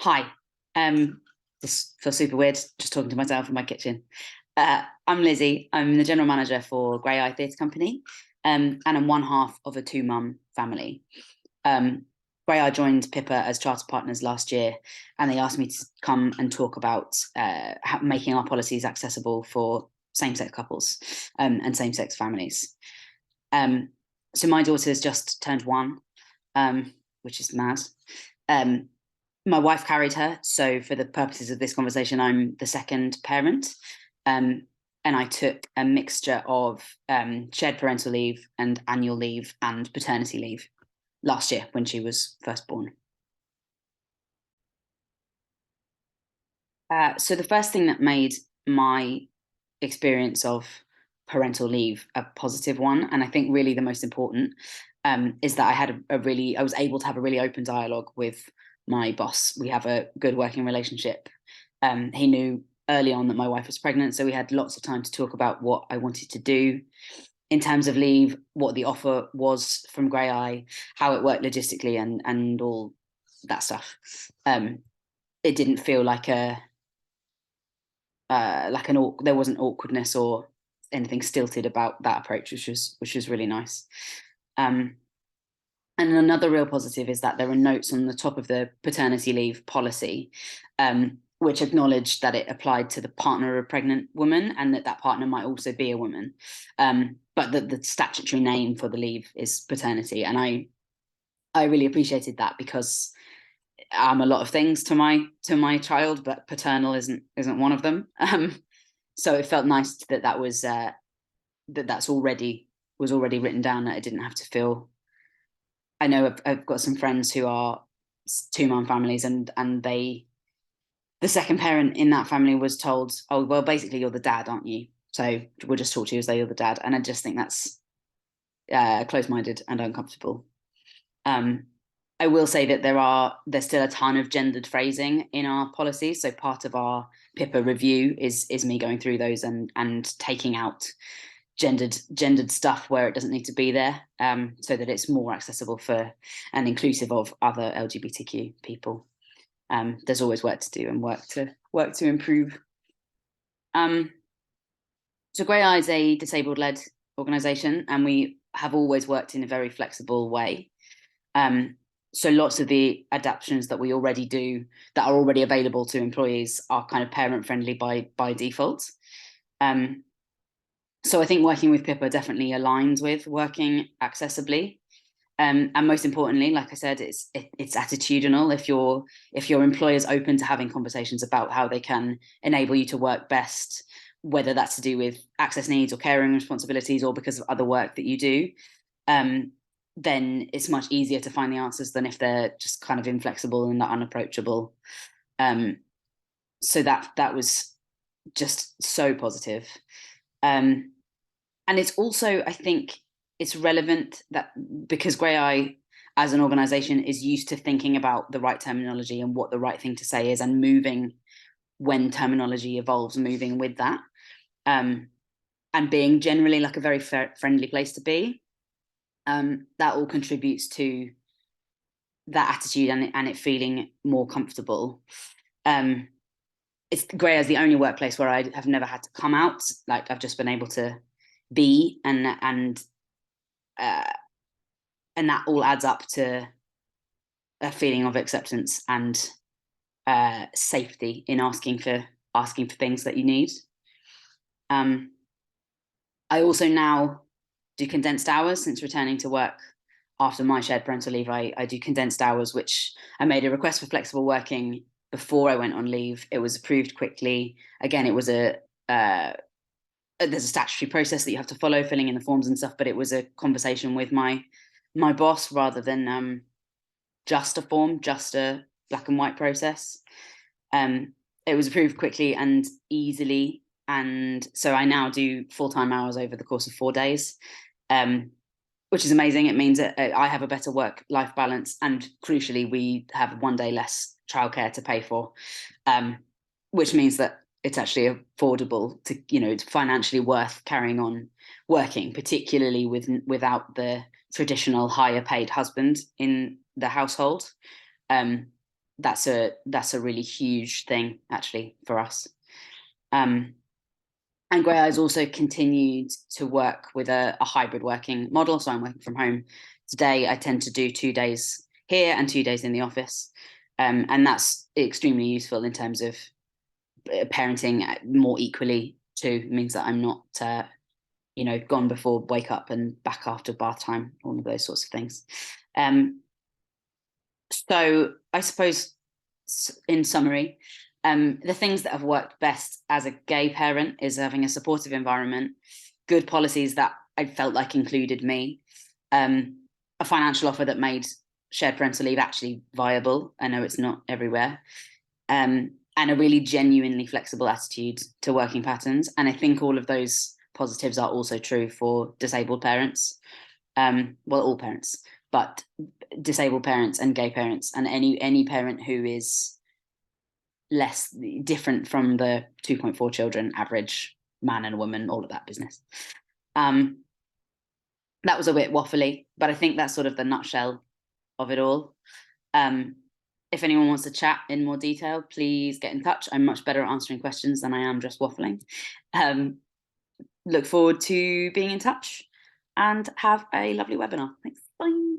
Hi, this feels super weird, just talking to myself in my kitchen. I'm Lizzy. I'm the general manager for Graeae Theatre Company, and I'm one half of a two-mum family. Graeae joined PIPA as charter partners last year, and they asked me to come and talk about making our policies accessible for same-sex couples and same-sex families. So my daughter's just turned 1, which is mad. My wife carried her, so for the purposes of this conversation, I'm the second parent, and I took a mixture of shared parental leave and annual leave and paternity leave last year when she was first born. So the first thing that made my experience of parental leave a positive one, and I think really the most important, is that I had I was able to have a really open dialogue with my boss. We have a good working relationship. He knew early on that my wife was pregnant, so we had lots of time to talk about what I wanted to do in terms of leave, what the offer was from Graeae, how it worked logistically, and all that stuff. It didn't feel like there wasn't awkwardness or anything stilted about that approach, which was really nice. And another real positive is that there are notes on the top of the paternity leave policy, which acknowledged that it applied to the partner of a pregnant woman and that partner might also be a woman. But the statutory name for the leave is paternity. And I really appreciated that because I'm a lot of things to my child, but paternal isn't one of them. So it felt nice that was already written down, that I didn't have to feel. I know I've got some friends who are two-mum families, and the second parent in that family was told, "Oh, well, basically you're the dad, aren't you? So we'll just talk to you as though you're the dad." And I just think that's close-minded and uncomfortable. I will say that there's still a ton of gendered phrasing in our policy. So part of our PIPA review is me going through those and taking out gendered stuff where it doesn't need to be there, so that it's more accessible for and inclusive of other LGBTQ people. There's always work to do and work to improve. So Graeae is a disabled-led organisation, and we have always worked in a very flexible way. So lots of the adaptations that we already do that are already available to employees are kind of parent-friendly by default. So I think working with PIPA definitely aligns with working accessibly. And most importantly, like I said, it's attitudinal. If your employer is open to having conversations about how they can enable you to work best, whether that's to do with access needs or caring responsibilities or because of other work that you do, then it's much easier to find the answers than if they're just kind of inflexible and unapproachable. So that was just so positive. And it's also, I think, it's relevant that because Graeae as an organisation is used to thinking about the right terminology and what the right thing to say is, and moving when terminology evolves, moving with that, and being generally like a very friendly place to be. That all contributes to that attitude and it feeling more comfortable. Graeae is the only workplace where I have never had to come out. Like, I've just been able to be, and that all adds up to a feeling of acceptance and safety in asking for things that you need. I also now do condensed hours since returning to work after my shared parental leave. I do condensed hours, which I made a request for flexible working before I went on leave. It was approved quickly. Again, it was there's a statutory process that you have to follow, filling in the forms and stuff, but it was a conversation with my boss rather than just a form, just a black and white process. It was approved quickly and easily, and so I now do full-time hours over the course of 4 days, which is amazing. It means that I have a better work-life balance, and crucially, we have 1 day less childcare to pay for, which means that it's actually affordable to, it's financially worth carrying on working, particularly without the traditional higher paid husband in the household. that's a really huge thing actually for us. And Graeae has also continued to work with a hybrid working model. So I'm working from home today. I tend to do 2 days here and 2 days in the office. And that's extremely useful in terms of parenting more equally too. It means that I'm not, gone before wake up and back after bath time, all of those sorts of things. So I suppose in summary, the things that have worked best as a gay parent is having a supportive environment, good policies that I felt like included me, a financial offer that made shared parental leave actually viable. I know it's not everywhere. And a really genuinely flexible attitude to working patterns. And I think all of those positives are also true for disabled parents. Well, all parents, but disabled parents and gay parents and any parent who is less different from the 2.4 children average man and woman, all of that business. That was a bit waffly, but I think that's sort of the nutshell of it all. If anyone wants to chat in more detail, please get in touch. I'm much better at answering questions than I am just waffling. Look forward to being in touch and have a lovely webinar. Thanks. Bye.